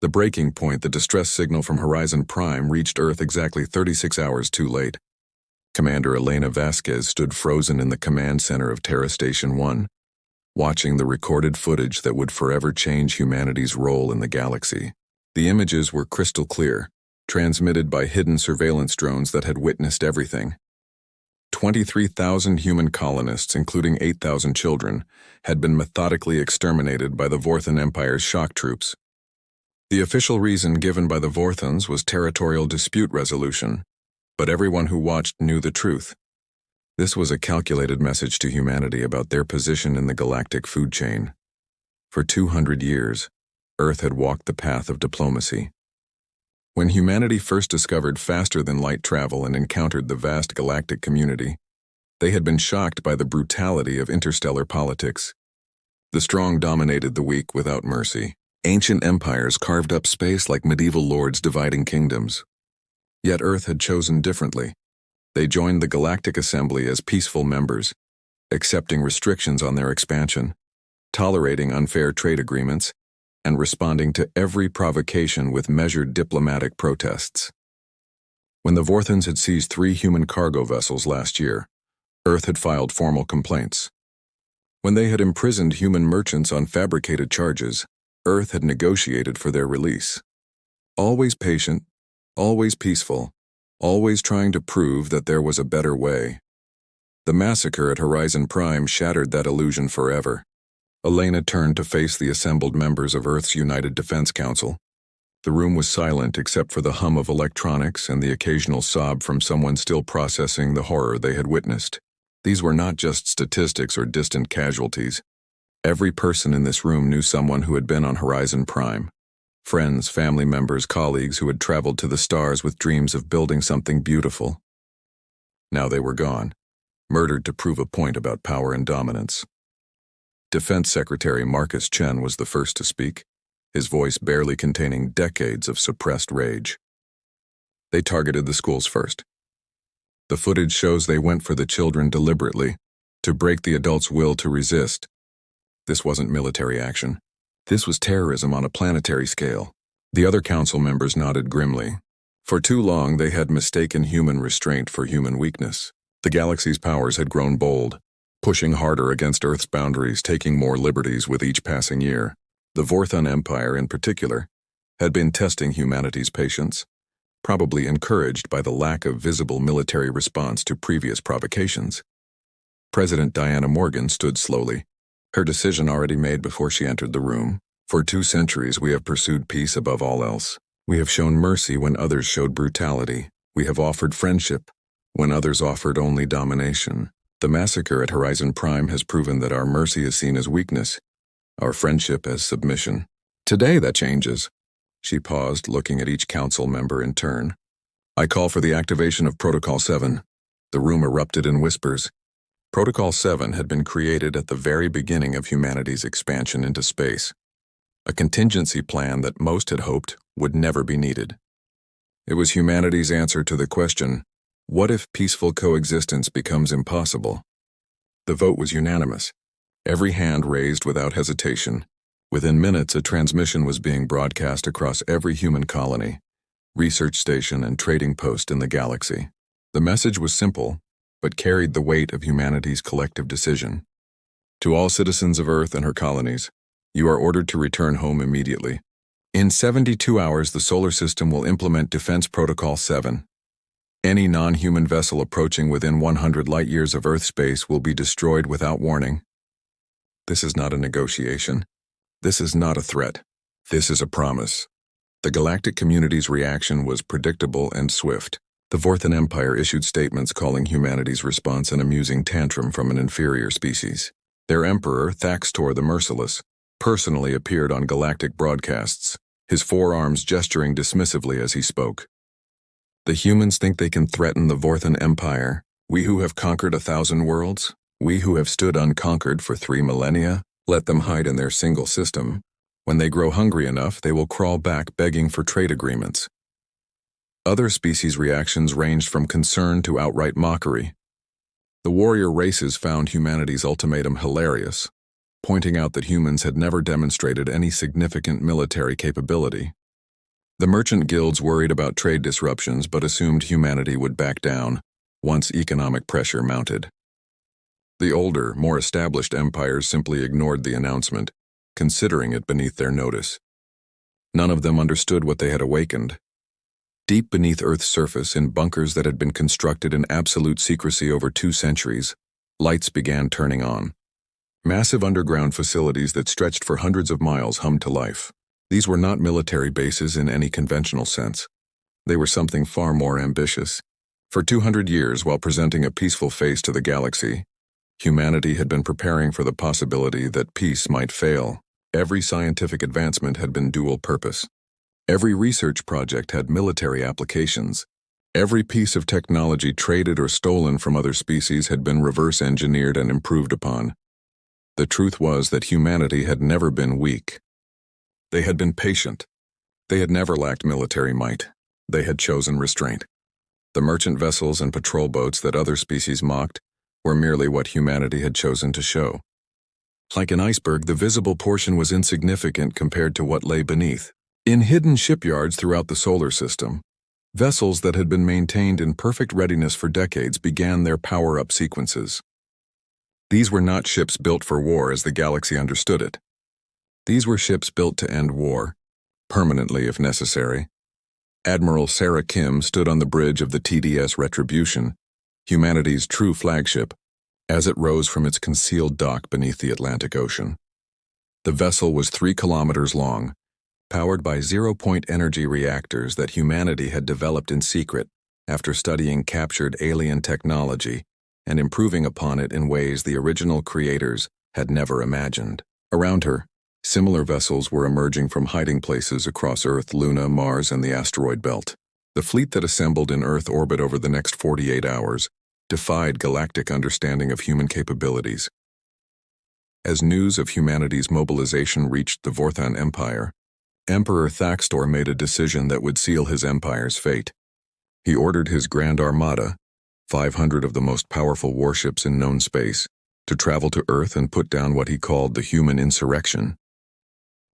The breaking point, the distress signal from Horizon Prime, reached Earth exactly 36 hours too late. Commander Elena Vasquez stood frozen in the command center of Terra Station 1, watching the recorded footage that would forever change humanity's role in the galaxy. The images were crystal clear, transmitted by hidden surveillance drones that had witnessed everything. 23,000 human colonists, including 8,000 children, had been methodically exterminated by the Vorthan Empire's shock troops. The official reason given by the Vorthans was territorial dispute resolution, but everyone who watched knew the truth. This was a calculated message to humanity about their position in the galactic food chain. For 200 years, Earth had walked the path of diplomacy. When humanity first discovered faster-than-light travel and encountered the vast galactic community, they had been shocked by the brutality of interstellar politics. The strong dominated the weak without mercy. Ancient empires carved up space like medieval lords dividing kingdoms. Yet Earth had chosen differently. They joined the Galactic Assembly as peaceful members, accepting restrictions on their expansion, tolerating unfair trade agreements, and responding to every provocation with measured diplomatic protests. When the Vorthans had seized 3 human cargo vessels last year, Earth had filed formal complaints. When they had imprisoned human merchants on fabricated charges, Earth had negotiated for their release. Always patient, always peaceful, always trying to prove that there was a better way. The massacre at Horizon Prime shattered that illusion forever. Elena turned to face the assembled members of Earth's United Defense Council. The room was silent except for the hum of electronics and the occasional sob from someone still processing the horror they had witnessed. These were not just statistics or distant casualties. Every person in this room knew someone who had been on Horizon Prime. Friends, family members, colleagues who had traveled to the stars with dreams of building something beautiful. Now they were gone, murdered to prove a point about power and dominance. Defense Secretary Marcus Chen was the first to speak, his voice barely containing decades of suppressed rage. They targeted the schools first. The footage shows they went for the children deliberately, to break the adults' will to resist. This wasn't military action. This was terrorism on a planetary scale. The other council members nodded grimly. For too long, they had mistaken human restraint for human weakness. The galaxy's powers had grown bold, pushing harder against Earth's boundaries, taking more liberties with each passing year. The Vorthan Empire, in particular, had been testing humanity's patience, probably encouraged by the lack of visible military response to previous provocations. President Diana Morgan stood slowly, her decision already made before she entered the room. For 2 centuries, we have pursued peace above all else. We have shown mercy when others showed brutality. We have offered friendship when others offered only domination. The massacre at Horizon Prime has proven that our mercy is seen as weakness, our friendship as submission. Today that changes. She paused, looking at each council member in turn. I call for the activation of Protocol 7. The room erupted in whispers. Protocol 7 had been created at the very beginning of humanity's expansion into space, a contingency plan that most had hoped would never be needed. It was humanity's answer to the question, what if peaceful coexistence becomes impossible? The vote was unanimous, every hand raised without hesitation. Within minutes, a transmission was being broadcast across every human colony, research station, and trading post in the galaxy. The message was simple, but carried the weight of humanity's collective decision. To all citizens of Earth and her colonies, you are ordered to return home immediately. In 72 hours, the solar system will implement Defense Protocol 7. Any non-human vessel approaching within 100 light-years of Earth space will be destroyed without warning. This is not a negotiation. This is not a threat. This is a promise. The galactic community's reaction was predictable and swift. The Vorthan Empire issued statements calling humanity's response an amusing tantrum from an inferior species. Their emperor, Thaxtor the Merciless, personally appeared on galactic broadcasts, his forearms gesturing dismissively as he spoke. The humans think they can threaten the Vorthan Empire, we who have conquered 1,000 worlds, we who have stood unconquered for 3 millennia, let them hide in their single system. When they grow hungry enough, they will crawl back begging for trade agreements. Other species' reactions ranged from concern to outright mockery. The warrior races found humanity's ultimatum hilarious, pointing out that humans had never demonstrated any significant military capability. The merchant guilds worried about trade disruptions but assumed humanity would back down once economic pressure mounted. The older, more established empires simply ignored the announcement, considering it beneath their notice. None of them understood what they had awakened. Deep beneath Earth's surface, in bunkers that had been constructed in absolute secrecy over 2 centuries, lights began turning on. Massive underground facilities that stretched for hundreds of miles hummed to life. These were not military bases in any conventional sense. They were something far more ambitious. For 200 years, while presenting a peaceful face to the galaxy, humanity had been preparing for the possibility that peace might fail. Every scientific advancement had been dual purpose. Every research project had military applications. Every piece of technology traded or stolen from other species had been reverse engineered and improved upon. The truth was that humanity had never been weak. They had been patient. They had never lacked military might. They had chosen restraint. The merchant vessels and patrol boats that other species mocked were merely what humanity had chosen to show. Like an iceberg, the visible portion was insignificant compared to what lay beneath. In hidden shipyards throughout the solar system, vessels that had been maintained in perfect readiness for decades began their power-up sequences. These were not ships built for war as the galaxy understood it. These were ships built to end war, permanently if necessary. Admiral Sarah Kim stood on the bridge of the TDS Retribution, humanity's true flagship, as it rose from its concealed dock beneath the Atlantic Ocean. The vessel was 3 kilometers long, powered by zero-point energy reactors that humanity had developed in secret after studying captured alien technology and improving upon it in ways the original creators had never imagined. Around her, similar vessels were emerging from hiding places across Earth, Luna, Mars, and the asteroid belt. The fleet that assembled in Earth orbit over the next 48 hours defied galactic understanding of human capabilities. As news of humanity's mobilization reached the Vorthon Empire, Emperor Thaxtor made a decision that would seal his empire's fate. He ordered his Grand Armada, 500 of the most powerful warships in known space, to travel to Earth and put down what he called the human insurrection.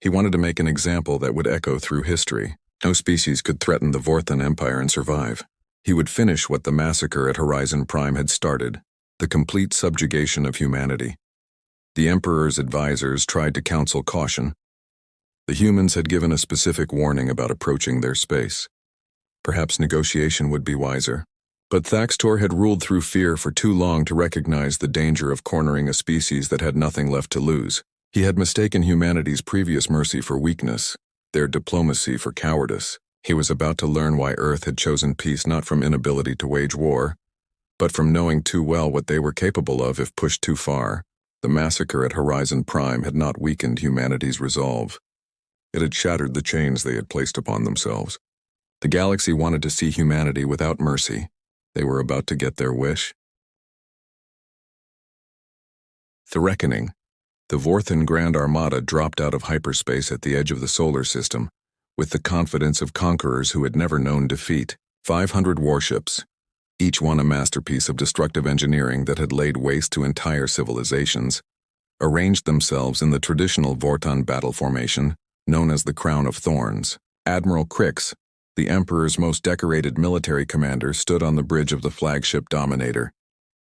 He wanted to make an example that would echo through history. No species could threaten the Vorthon Empire and survive. He would finish what the massacre at Horizon Prime had started, the complete subjugation of humanity. The Emperor's advisors tried to counsel caution. The humans had given a specific warning about approaching their space. Perhaps negotiation would be wiser. But Thaxtor had ruled through fear for too long to recognize the danger of cornering a species that had nothing left to lose. He had mistaken humanity's previous mercy for weakness, their diplomacy for cowardice. He was about to learn why Earth had chosen peace not from inability to wage war, but from knowing too well what they were capable of if pushed too far. The massacre at Horizon Prime had not weakened humanity's resolve. It had shattered the chains they had placed upon themselves. The galaxy wanted to see humanity without mercy. They were about to get their wish. The Reckoning. The Vorthon Grand Armada dropped out of hyperspace at the edge of the solar system, with the confidence of conquerors who had never known defeat. 500 warships, each one a masterpiece of destructive engineering that had laid waste to entire civilizations, arranged themselves in the traditional Vorthon battle formation, known as the Crown of Thorns. Admiral Crix, the Emperor's most decorated military commander, stood on the bridge of the flagship Dominator,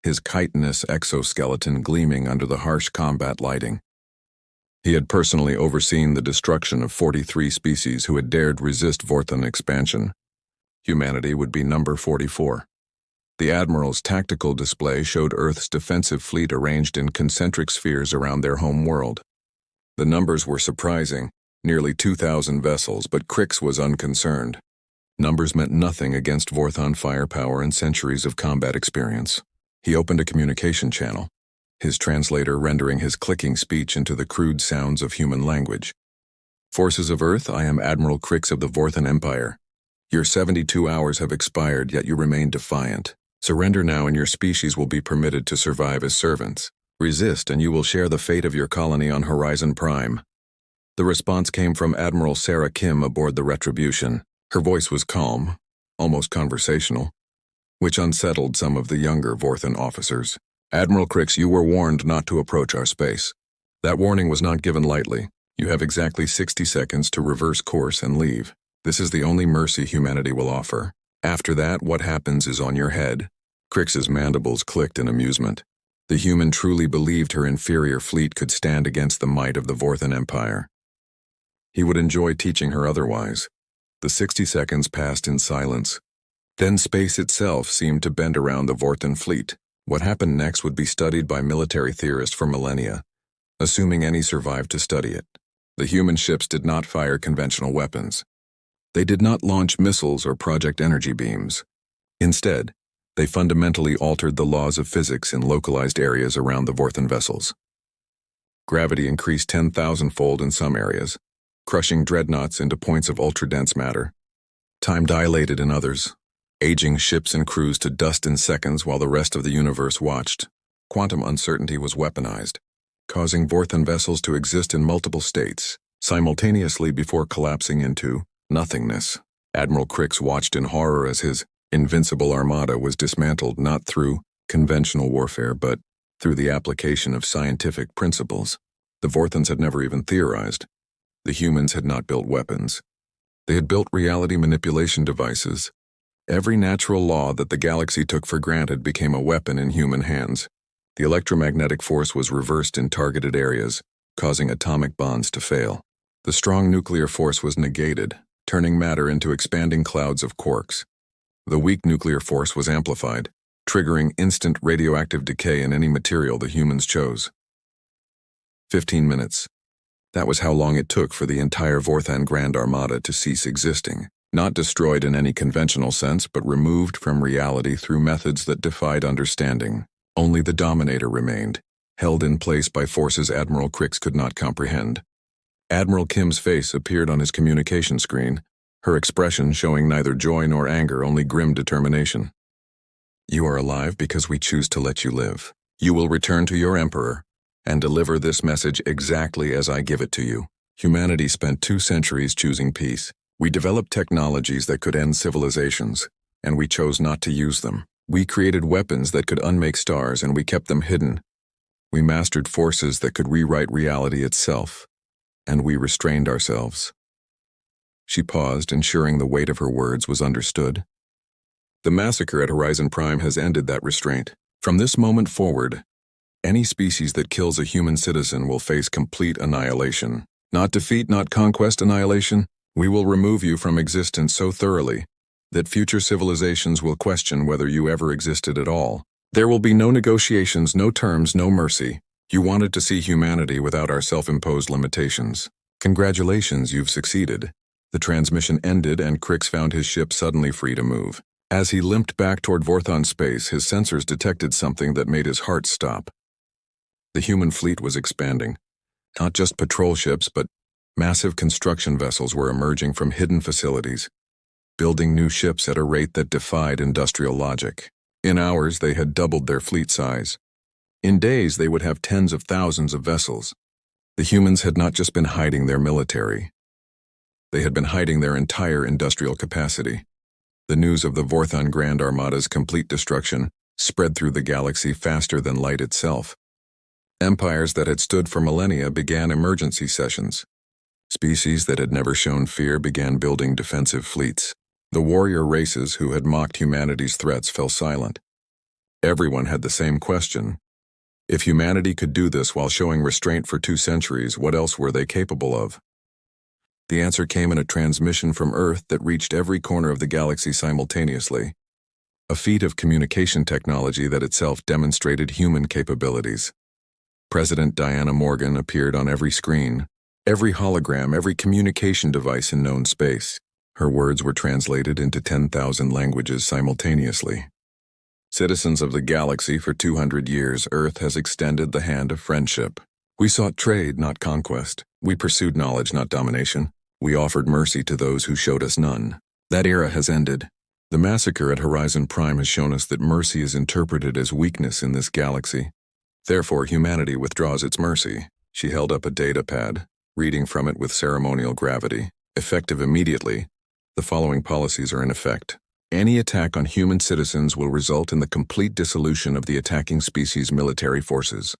his chitinous exoskeleton gleaming under the harsh combat lighting. He had personally overseen the destruction of 43 species who had dared resist Vorthon expansion. Humanity would be number 44. The Admiral's tactical display showed Earth's defensive fleet arranged in concentric spheres around their home world. The numbers were surprising. Nearly 2,000 vessels, but Crix was unconcerned. Numbers meant nothing against Vorthon firepower and centuries of combat experience. He opened a communication channel, his translator rendering his clicking speech into the crude sounds of human language. Forces of Earth, I am Admiral Crix of the Vorthon Empire. Your 72 hours have expired, yet you remain defiant. Surrender now and your species will be permitted to survive as servants. Resist and you will share the fate of your colony on Horizon Prime. The response came from Admiral Sarah Kim aboard the Retribution. Her voice was calm, almost conversational, which unsettled some of the younger Vorthon officers. Admiral Crix, you were warned not to approach our space. That warning was not given lightly. You have exactly 60 seconds to reverse course and leave. This is the only mercy humanity will offer. After that, what happens is on your head." Crix's mandibles clicked in amusement. The human truly believed her inferior fleet could stand against the might of the Vorthan Empire. He would enjoy teaching her otherwise. The 60 seconds passed in silence. Then space itself seemed to bend around the Vorthan fleet. What happened next would be studied by military theorists for millennia, assuming any survived to study it. The human ships did not fire conventional weapons. They did not launch missiles or project energy beams. Instead, they fundamentally altered the laws of physics in localized areas around the Vorthan vessels. Gravity increased 10,000-fold in some areas, crushing dreadnoughts into points of ultra-dense matter. Time dilated in others, aging ships and crews to dust in seconds while the rest of the universe watched. Quantum uncertainty was weaponized, causing Vorthan vessels to exist in multiple states, simultaneously before collapsing into nothingness. Admiral Crix watched in horror as his invincible armada was dismantled not through conventional warfare but through the application of scientific principles. The Vorthans had never even theorized. The humans had not built weapons. They had built reality manipulation devices. Every natural law that the galaxy took for granted became a weapon in human hands. The electromagnetic force was reversed in targeted areas, causing atomic bonds to fail. The strong nuclear force was negated, turning matter into expanding clouds of quarks. The weak nuclear force was amplified, triggering instant radioactive decay in any material the humans chose. 15 minutes. That was how long it took for the entire Vorthan Grand Armada to cease existing, not destroyed in any conventional sense, but removed from reality through methods that defied understanding. Only the Dominator remained, held in place by forces Admiral Crix could not comprehend. Admiral Kim's face appeared on his communication screen, her expression showing neither joy nor anger, only grim determination. "You are alive because we choose to let you live. You will return to your Emperor and deliver this message exactly as I give it to you. Humanity spent 2 centuries choosing peace. We developed technologies that could end civilizations, and we chose not to use them. We created weapons that could unmake stars, and we kept them hidden. We mastered forces that could rewrite reality itself, and we restrained ourselves." She paused, ensuring the weight of her words was understood. "The massacre at Horizon Prime has ended that restraint. From this moment forward, any species that kills a human citizen will face complete annihilation. Not defeat, not conquest, annihilation. We will remove you from existence so thoroughly that future civilizations will question whether you ever existed at all. There will be no negotiations, no terms, no mercy. You wanted to see humanity without our self-imposed limitations. Congratulations, you've succeeded." The transmission ended and Crix found his ship suddenly free to move. As he limped back toward Vorthon space, his sensors detected something that made his heart stop. The human fleet was expanding. Not just patrol ships, but massive construction vessels were emerging from hidden facilities, building new ships at a rate that defied industrial logic. In hours, they had doubled their fleet size. In days, they would have tens of thousands of vessels. The humans had not just been hiding their military. They had been hiding their entire industrial capacity. The news of the Vorthan Grand Armada's complete destruction spread through the galaxy faster than light itself. Empires that had stood for millennia began emergency sessions. Species that had never shown fear began building defensive fleets. The warrior races who had mocked humanity's threats fell silent. Everyone had the same question. If humanity could do this while showing restraint for 2 centuries, what else were they capable of? The answer came in a transmission from Earth that reached every corner of the galaxy simultaneously. A feat of communication technology that itself demonstrated human capabilities. President Diana Morgan appeared on every screen, every hologram, every communication device in known space. Her words were translated into 10,000 languages simultaneously. "Citizens of the galaxy, for 200 years, Earth has extended the hand of friendship. We sought trade, not conquest. We pursued knowledge, not domination. We offered mercy to those who showed us none. That era has ended. The massacre at Horizon Prime has shown us that mercy is interpreted as weakness in this galaxy. Therefore, humanity withdraws its mercy." She held up a data pad, reading from it with ceremonial gravity. "Effective immediately, the following policies are in effect. Any attack on human citizens will result in the complete dissolution of the attacking species' military forces.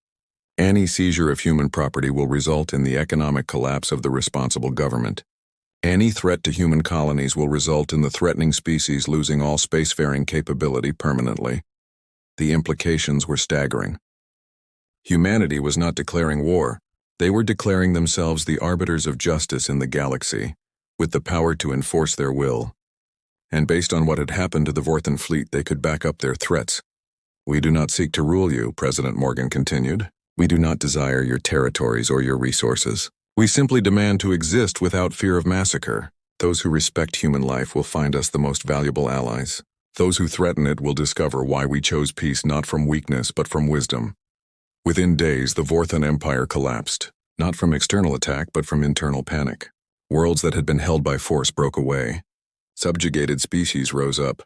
Any seizure of human property will result in the economic collapse of the responsible government. Any threat to human colonies will result in the threatening species losing all spacefaring capability permanently. The implications were staggering. Humanity was not declaring war. They were declaring themselves the arbiters of justice in the galaxy, with the power to enforce their will. And based on what had happened to the Vorthan fleet, they could back up their threats. "We do not seek to rule you," President Morgan continued. "We do not desire your territories or your resources. We simply demand to exist without fear of massacre. Those who respect human life will find us the most valuable allies. Those who threaten it will discover why we chose peace not from weakness but from wisdom." Within days, the Vorthan Empire collapsed, not from external attack but from internal panic. Worlds that had been held by force broke away. Subjugated species rose up,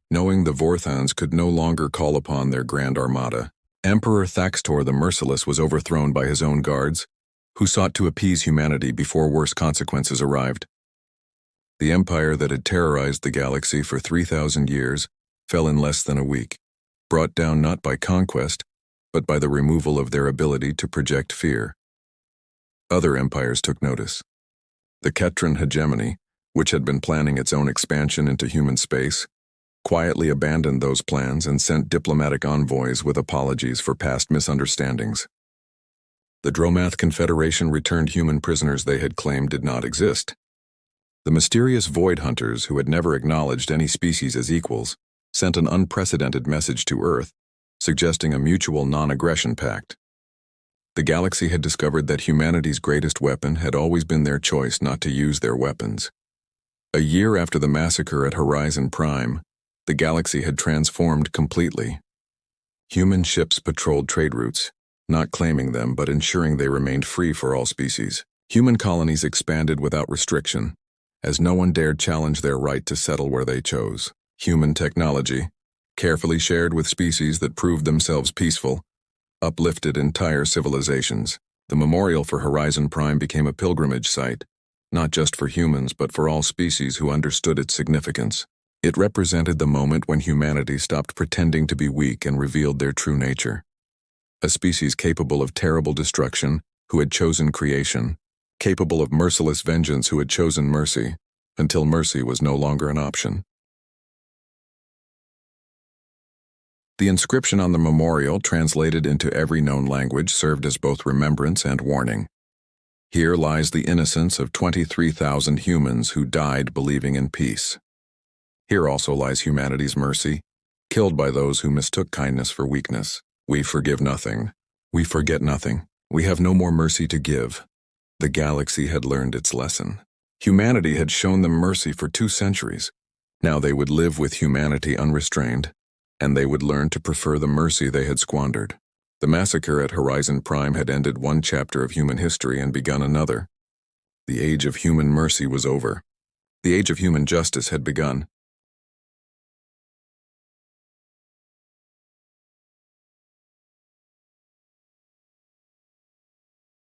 knowing the Vorthans could no longer call upon their grand armada. Emperor Thaxtor the Merciless was overthrown by his own guards, who sought to appease humanity before worse consequences arrived. The empire that had terrorized the galaxy for 3,000 years fell in less than a week, brought down not by conquest, but by the removal of their ability to project fear. Other empires took notice. The Ketran hegemony, which had been planning its own expansion into human space, quietly abandoned those plans and sent diplomatic envoys with apologies for past misunderstandings. The Dromath Confederation returned human prisoners they had claimed did not exist. The mysterious Void Hunters, who had never acknowledged any species as equals, sent an unprecedented message to Earth, suggesting a mutual non-aggression pact. The galaxy had discovered that humanity's greatest weapon had always been their choice not to use their weapons. A year after the massacre at Horizon Prime, the galaxy had transformed completely. Human ships patrolled trade routes, not claiming them but ensuring they remained free for all species. Human colonies expanded without restriction, as no one dared challenge their right to settle where they chose. Human technology, carefully shared with species that proved themselves peaceful, uplifted entire civilizations. The memorial for Horizon Prime became a pilgrimage site, not just for humans but for all species who understood its significance. It represented the moment when humanity stopped pretending to be weak and revealed their true nature. A species capable of terrible destruction, who had chosen creation, capable of merciless vengeance, who had chosen mercy, until mercy was no longer an option. The inscription on the memorial, translated into every known language, served as both remembrance and warning. Here lies the innocence of 23,000 humans who died believing in peace. Here also lies humanity's mercy, killed by those who mistook kindness for weakness. We forgive nothing. We forget nothing. We have no more mercy to give. The galaxy had learned its lesson. Humanity had shown them mercy for 2 centuries. Now they would live with humanity unrestrained, and they would learn to prefer the mercy they had squandered. The massacre at Horizon Prime had ended one chapter of human history and begun another. The age of human mercy was over. The age of human justice had begun.